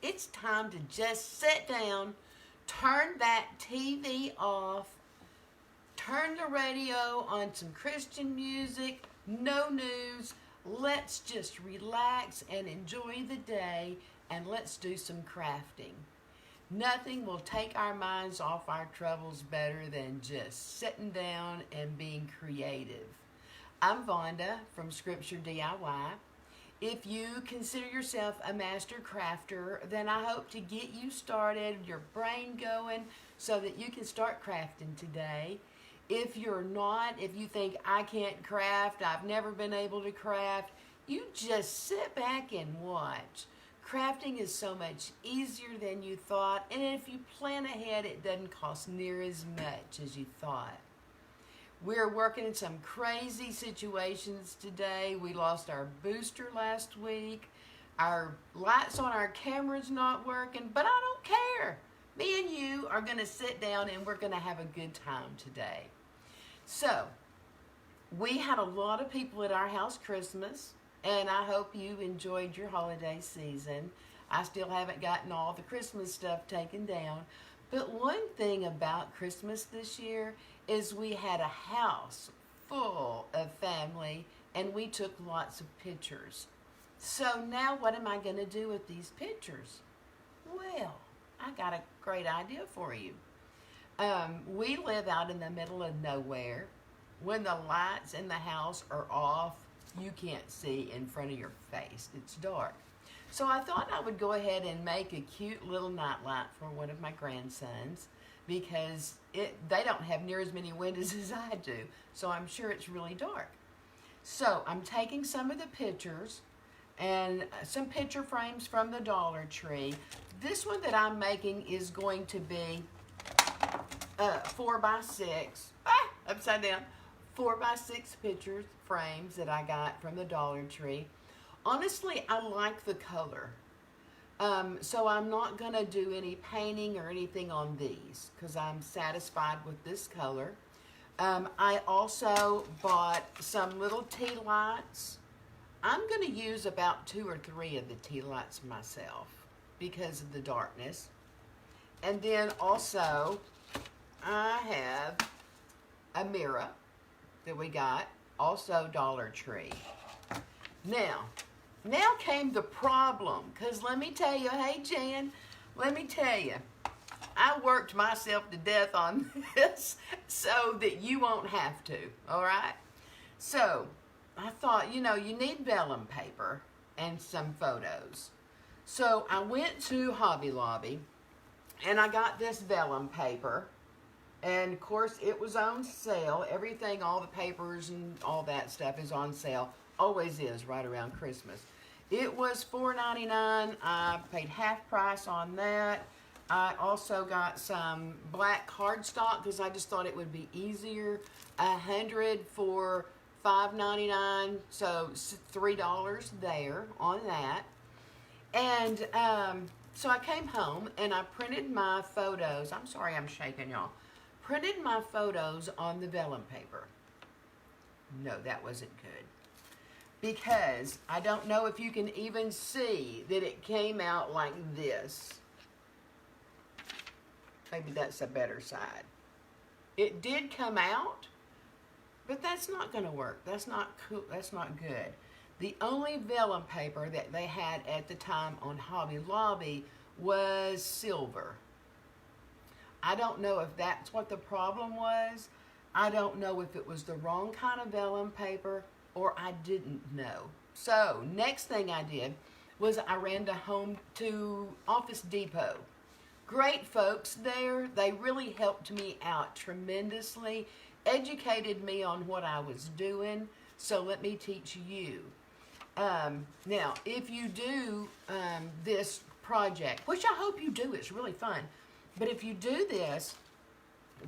it's time to just sit down, turn that TV off, turn the radio on some Christian music, no news. Let's just relax and enjoy the day, and let's do some crafting. Nothing will take our minds off our troubles better than just sitting down and being creative. I'm Vonda from Scripture DIY. If you consider yourself a master crafter, then I hope to get you started, your brain going, so that you can start crafting today. If you're not, if you think I can't craft, I've never been able to craft, you just sit back and watch. Crafting is so much easier than you thought, and if you plan ahead, it doesn't cost near as much as you thought. We're working in some crazy situations today. We lost our booster last week. Our lights on our camera's not working, but I don't care. Me and you are going to sit down and we're going to have a good time today. So, we had a lot of people at our house Christmas, and I hope you enjoyed your holiday season. I still haven't gotten all the Christmas stuff taken down. But one thing about Christmas this year is we had a house full of family and we took lots of pictures. So now what am I going to do with these pictures? Well, I got a great idea for you. We live out in the middle of nowhere. When the lights in the house are off, you can't see in front of your face. It's dark. So I thought I would go ahead and make a cute little nightlight for one of my grandsons because they don't have near as many windows as I do, so I'm sure it's really dark. So I'm taking some of the pictures and some picture frames from the Dollar Tree. This one that I'm making is going to be 4x6, upside down, 4x6 picture frames that I got from the Dollar Tree. Honestly, I like the color. So I'm not going to do any painting or anything on these because I'm satisfied with this color. I also bought some little tea lights. I'm going to use about 2 or 3 of the tea lights myself because of the darkness. And then also, I have a mirror that we got, also Dollar Tree. Now came the problem, because let me tell you, hey Jan, let me tell you, I worked myself to death on this so that you won't have to, all right? So, I thought, you need vellum paper and some photos. So, I went to Hobby Lobby, and I got this vellum paper, and of course, it was on sale. Everything, all the papers and all that stuff is on sale. Always is right around Christmas. It was $4.99. I paid half price on that. I also got some black cardstock because I just thought it would be easier. 100 for $5.99, so $3 there on that. And so I came home and I printed my photos. I'm sorry I'm shaking, y'all. Printed my photos on the vellum paper. No, that wasn't good. Because I don't know if you can even see that it came out like this. Maybe that's a better side. It did come out, but that's not going to work. That's not cool. That's not good. The only vellum paper that they had at the time on Hobby Lobby was silver. I don't know if that's what the problem was. I don't know if it was the wrong kind of vellum paper or I didn't know. So, next thing I did was I ran to Office Depot. Great folks there. They really helped me out tremendously, educated me on what I was doing. So let me teach you. Now, if you do this project, which I hope you do, it's really fun. But if you do this,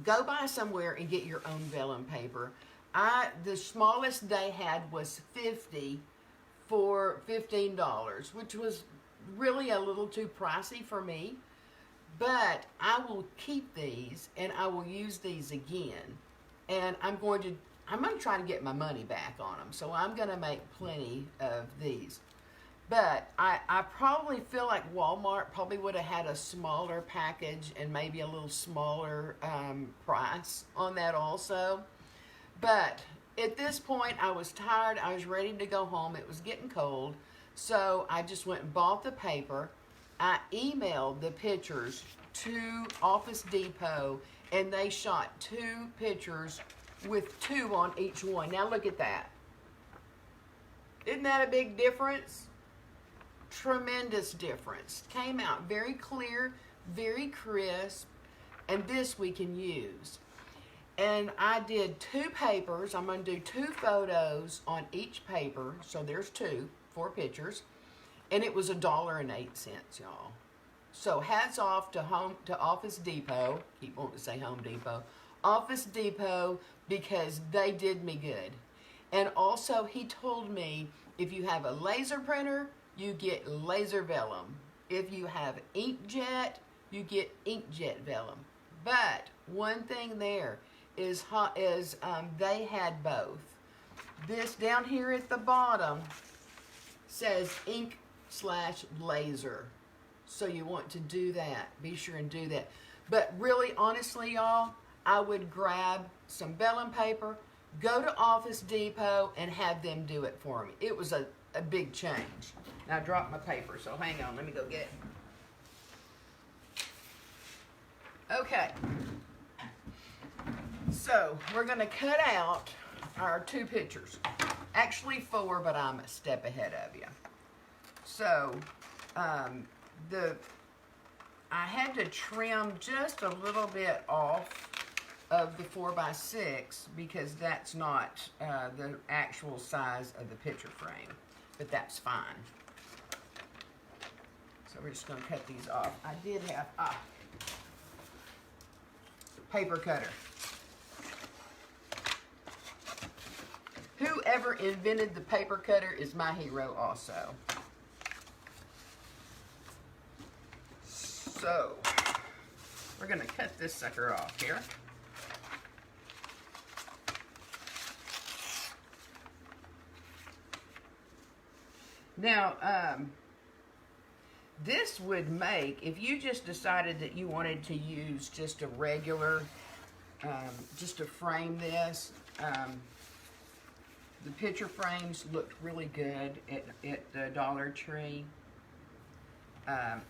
go buy somewhere and get your own vellum paper. The smallest they had was 50 for $15, which was really a little too pricey for me. But I will keep these and I will use these again. And I'm going to try to get my money back on them. So I'm going to make plenty of these. But I probably feel like Walmart probably would have had a smaller package and maybe a little smaller price on that also. But at this point, I was tired. I was ready to go home. It was getting cold. So I just went and bought the paper. I emailed the pictures to Office Depot, and they shot 2 pictures with 2 on each one. Now look at that. Isn't that a big difference? Tremendous difference. Came out very clear, very crisp, and this we can use. And I did 2 papers. I'm going to do 2 photos on each paper. So there's 4 pictures. And it was $1.08, y'all. So hats off to Office Depot. Keep wanting to say Home Depot. Office Depot, because they did me good. And also he told me if you have a laser printer, you get laser vellum. If you have inkjet, you get inkjet vellum. But one thing there is they had both. This down here at the bottom says ink/laser. So you want to do that. Be sure and do that. But really, honestly, y'all, I would grab some vellum paper, go to Office Depot, and have them do it for me. It was a big change. Now I dropped my paper, so hang on. Let me go get it. Okay. So we're going to cut out our 2 pictures. Actually 4, but I'm a step ahead of you. So I had to trim just a little bit off of the 4x6 because that's not the actual size of the picture frame, but that's fine. So we're just going to cut these off. I did have paper cutter. Whoever invented the paper cutter is my hero also. So, we're going to cut this sucker off here. Now, this would make, if you just decided that you wanted to use just a regular, just to frame this, the picture frames looked really good at the Dollar Tree.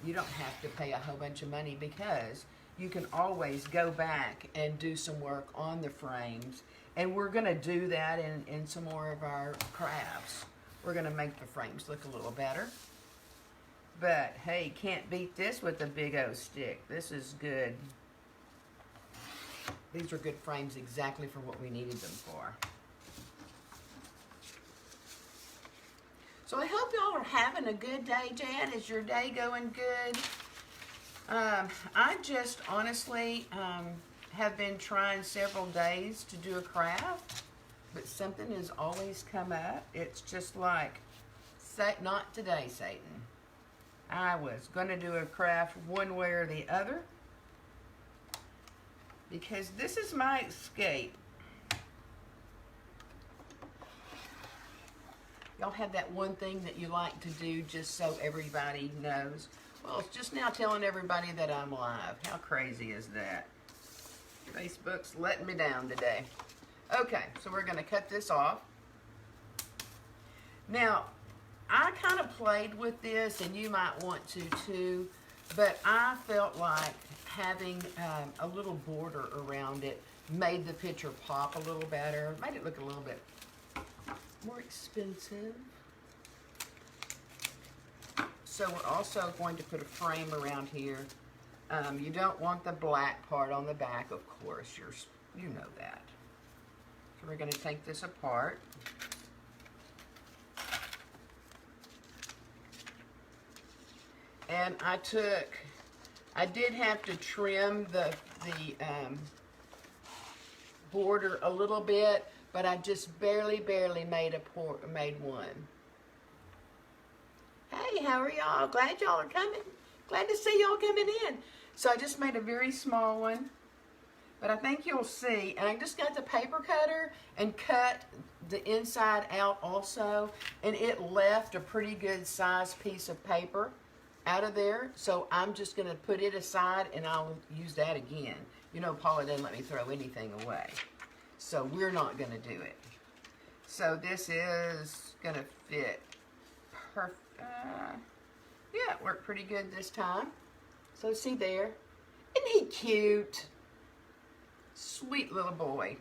You don't have to pay a whole bunch of money because you can always go back and do some work on the frames. And we're going to do that in some more of our crafts. We're going to make the frames look a little better. But, hey, can't beat this with a big O stick. This is good. These are good frames exactly for what we needed them for. So I hope y'all are having a good day, Jan. Is your day going good? I just honestly have been trying several days to do a craft, but something has always come up. It's just like, not today, Satan. I was going to do a craft one way or the other because this is my escape. Y'all have that one thing that you like to do just so everybody knows? Well, it's just now telling everybody that I'm live. How crazy is that? Facebook's letting me down today. Okay, so we're going to cut this off. Now, I kind of played with this, and you might want to too, but I felt like having a little border around it made the picture pop a little better, made it look a little bit more expensive. So we're also going to put a frame around here. You don't want the black part on the back, of course. You know that. So we're going to take this apart. And I did have to trim the border a little bit, but I just barely made one. Hey, how are y'all? Glad y'all are coming. Glad to see y'all coming in. So I just made a very small one. But I think you'll see, and I just got the paper cutter and cut the inside out also, and it left a pretty good sized piece of paper out of there. So I'm just going to put it aside and I'll use that again. You know, Paula doesn't let me throw anything away. So we're not going to do it. So this is going to fit perfect. Yeah, it worked pretty good this time. So see there. Isn't he cute? Sweet little boy.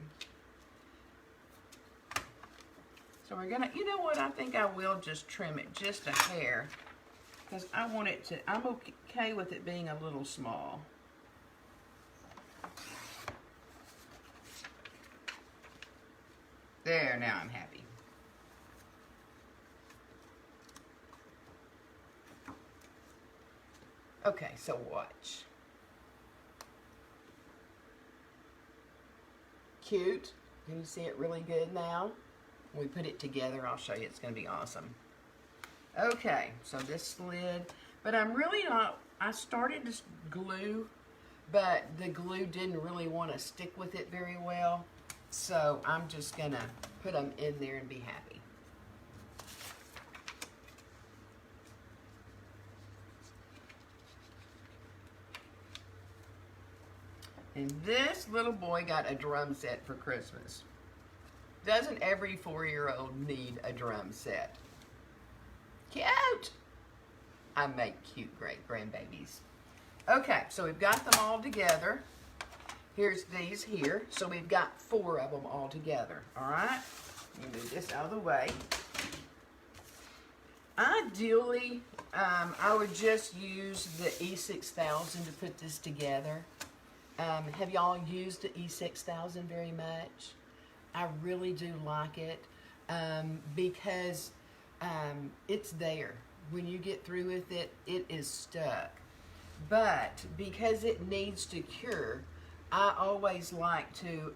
So we're gonna, you know what, I think I will just trim it just a hair, because I want it to, I'm okay with it being a little small. There, now I'm happy. Okay, so watch. Cute. Can you see it really good now? When we put it together, I'll show you. It's going to be awesome. Okay, so this slid. But I'm really not, I started to glue, but the glue didn't really want to stick with it very well. So I'm just going to put them in there and be happy. And this little boy got a drum set for Christmas. Doesn't every 4-year-old need a drum set? Cute! I make cute great grandbabies. Okay, so we've got them all together. Here's these here. So we've got 4 of them all together. All right? Let me move this out of the way. Ideally, I would just use the E6000 to put this together. Have y'all used the E6000 very much? I really do like it because it's there. When you get through with it, it is stuck. But because it needs to cure, I always like to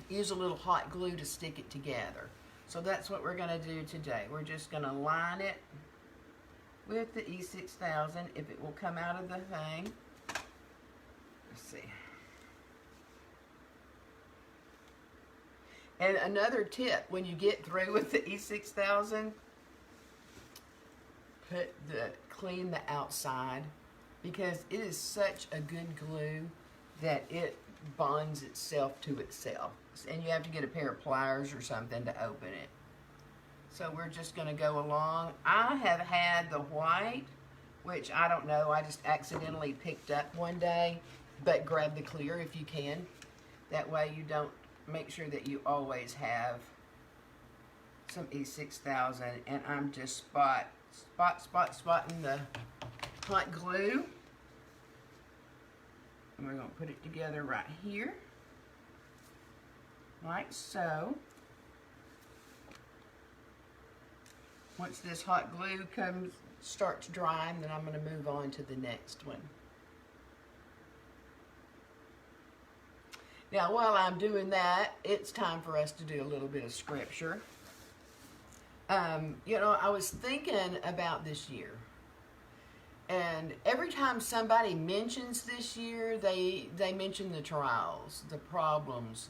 use a little hot glue to stick it together. So that's what we're going to do today. We're just going to line it with the E6000 if it will come out of the thing. Let's see. And another tip, when you get through with the E6000, clean the outside, because it is such a good glue that it bonds itself to itself. And you have to get a pair of pliers or something to open it. So we're just going to go along. I have had the white, which I don't know, I just accidentally picked up one day. But grab the clear if you can. That way you don't, make sure that you always have some E6000. And I'm just spotting the hot glue. And we're going to put it together right here. Like so. Once this hot glue starts drying, then I'm going to move on to the next one. Now, while I'm doing that, it's time for us to do a little bit of scripture. You know, I was thinking about this year. And every time somebody mentions this year, they mention the trials, the problems,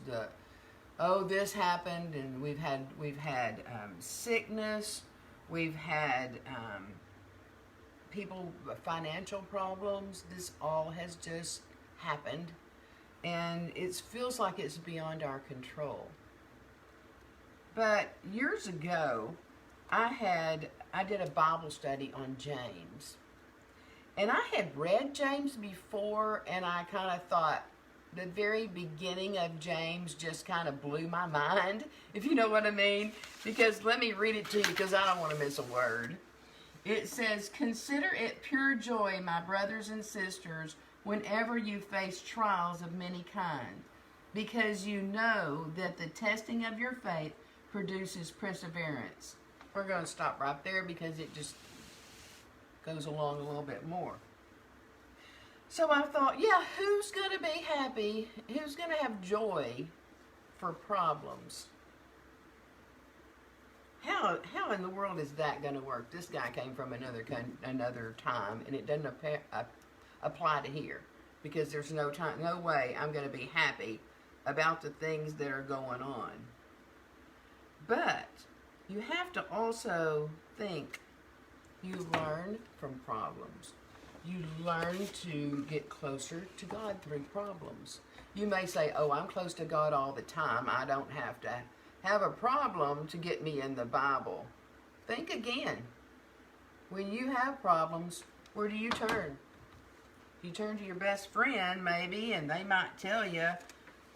oh, this happened, and we've had sickness, we've had people, financial problems. This all has just happened. And it feels like it's beyond our control. But years ago, I did a Bible study on James. And I had read James before, and I kind of thought the very beginning of James just kind of blew my mind, if you know what I mean. Because let me read it to you, because I don't want to miss a word. It says, "Consider it pure joy, my brothers and sisters, whenever you face trials of many kind, because you know that the testing of your faith produces perseverance." We're going to stop right there because it just goes along a little bit more. So I thought, yeah, who's going to be happy? Who's going to have joy for problems? How in the world is that going to work? This guy came from another time, and it doesn't apply to here. because there's no way I'm going to be happy about the things that are going on. But you have to also think you learn from problems. You learn to get closer to God through problems. You may say, oh, I'm close to God all the time. I don't have to have a problem to get me in the Bible. Think again. When you have problems, where do you turn? You turn to your best friend, maybe, and they might tell you,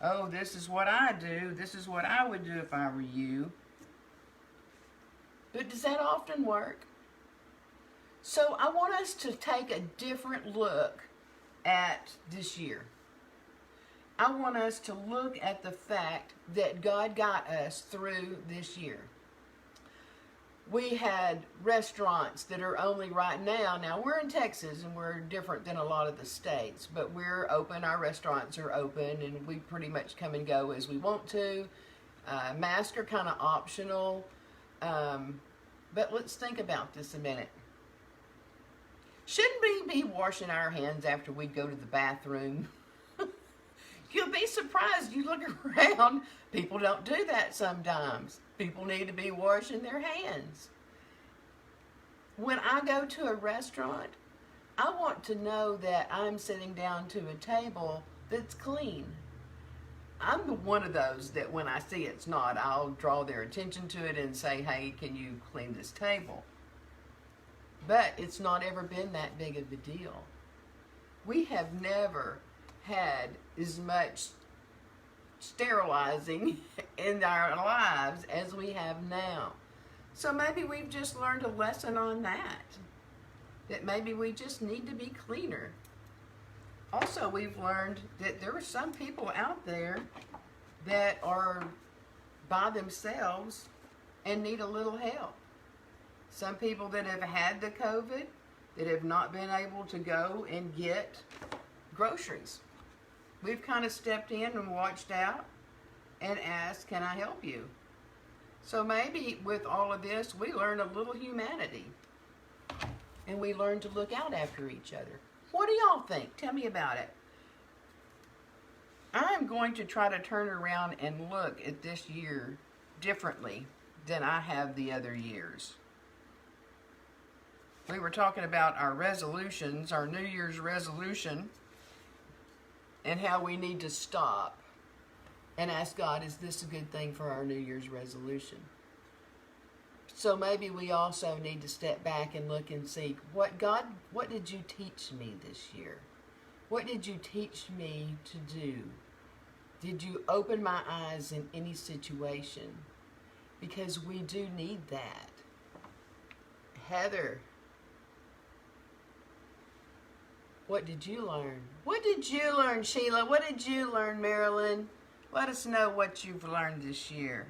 oh, this is what I do. This is what I would do if I were you. But does that often work? So I want us to take a different look at this year. I want us to look at the fact that God got us through this year. We had restaurants that are only right now. Now, we're in Texas, and we're different than a lot of the states, but we're open. Our restaurants are open, and we pretty much come and go as we want to. Masks are kind of optional. But let's think about this a minute. Shouldn't we be washing our hands after we go to the bathroom? You'll be surprised. You look around, people don't do that sometimes. People need to be washing their hands. When I go to a restaurant, I want to know that I'm sitting down to a table that's clean. I'm one of those that when I see it's not, I'll draw their attention to it and say, hey, can you clean this table? But it's not ever been that big of a deal. We have never had as much sterilizing in our lives as we have now. So maybe we've just learned a lesson on that. That maybe we just need to be cleaner. Also, we've learned that there are some people out there that are by themselves and need a little help. Some people that have had the COVID, that have not been able to go and get groceries. We've kind of stepped in and watched out and asked, can I help you? So maybe with all of this, we learn a little humanity. And we learn to look out after each other. What do y'all think? Tell me about it. I'm going to try to turn around and look at this year differently than I have the other years. We were talking about our resolutions, our New Year's resolution, and how we need to stop and ask God, is this a good thing for our New Year's resolution? So maybe we also need to step back and look and see, what did you teach me this year? What did you teach me to do? Did you open my eyes in any situation? Because we do need that. Heather, what did you learn? What did you learn, Sheila? What did you learn, Marilyn? Let us know what you've learned this year.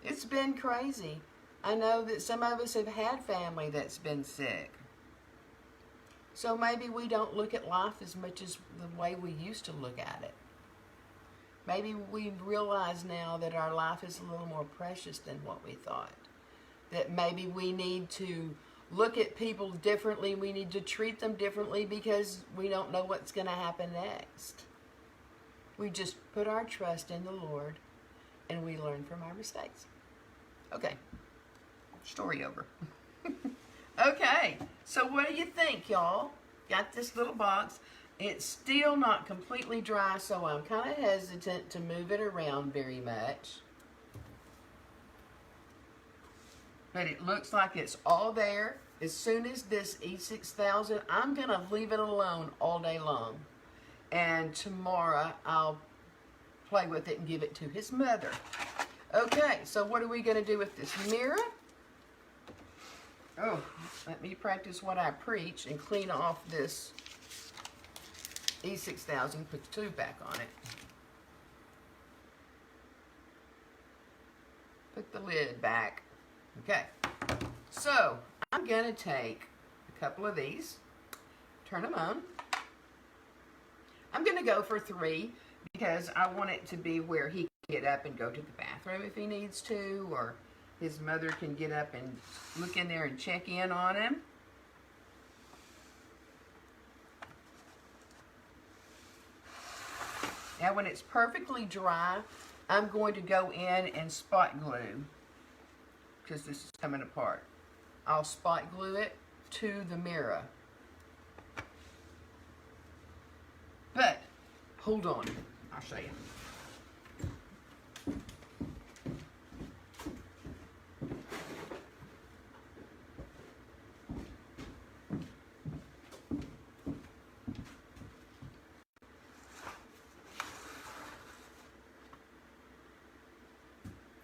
It's been crazy. I know that some of us have had family that's been sick. So maybe we don't look at life as much as the way we used to look at it. Maybe we realize now that our life is a little more precious than what we thought. That maybe we need to look at people differently. We need to treat them differently because we don't know what's going to happen next. We just put our trust in the Lord and we learn from our mistakes. Okay. Story over. Okay, so what do you think, y'all? Got this little box. It's still not completely dry, so I'm kind of hesitant to move it around very much. But it looks like it's all there. As soon as this E6000, I'm going to leave it alone all day long. And tomorrow I'll play with it and give it to his mother. Okay, so what are we going to do with this mirror? Oh, let me practice what I preach and clean off this E6000, put the tube back on it. Put the lid back. Okay, so I'm going to take a couple of these, turn them on. I'm going to go for 3 because I want it to be where he can get up and go to the bathroom if he needs to, or his mother can get up and look in there and check in on him. Now when it's perfectly dry, I'm going to go in and spot glue, because this is coming apart. I'll spot glue it to the mirror. But, hold on, I'll show you.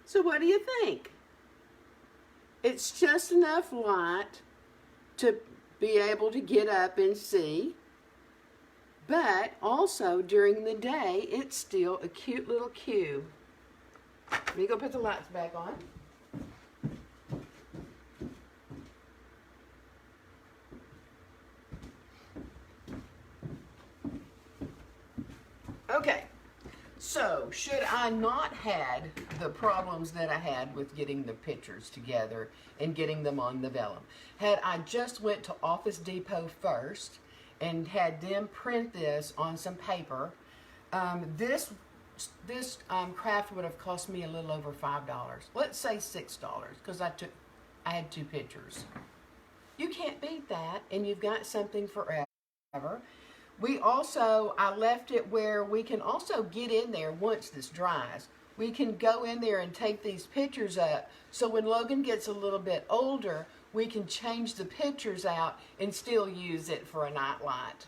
So what do you think? It's just enough light to be able to get up and see, but also during the day, it's still a cute little cube. Let me go put the lights back on. Okay. So, should I not had the problems that I had with getting the pictures together and getting them on the vellum, had I just went to Office Depot first and had them print this on some paper, this craft would have cost me a little over $5. Let's say $6, because I had 2 pictures. You can't beat that, and you've got something forever. I left it where we can also get in there once this dries. We can go in there and take these pictures up, so when Logan gets a little bit older, we can change the pictures out and still use it for a night light.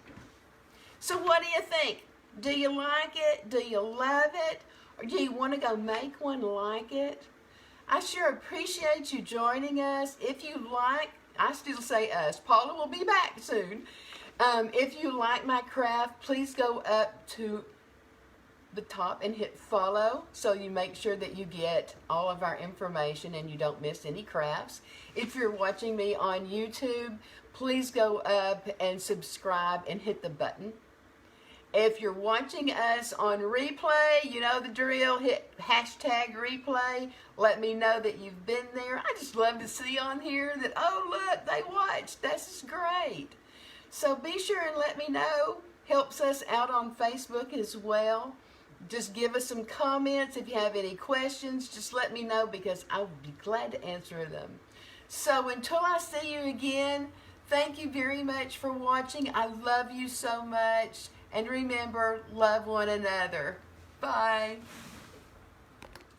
So what do you think? Do you like it? Do you love it? Or do you want to go make one like it? I sure appreciate you joining us. If you like, I still say us, Paula will be back soon. If you like my craft, please go up to the top and hit follow, so you make sure that you get all of our information and you don't miss any crafts. If you're watching me on YouTube, please go up and subscribe and hit the button. If you're watching us on replay, you know the drill, hit hashtag replay. Let me know that you've been there. I just love to see on here that, oh look, they watched. This is great. So be sure and let me know. Helps us out on Facebook as well. Just give us some comments. If you have any questions, just let me know, because I would be glad to answer them. So until I see you again, thank you very much for watching. I love you so much. And remember, love one another. Bye.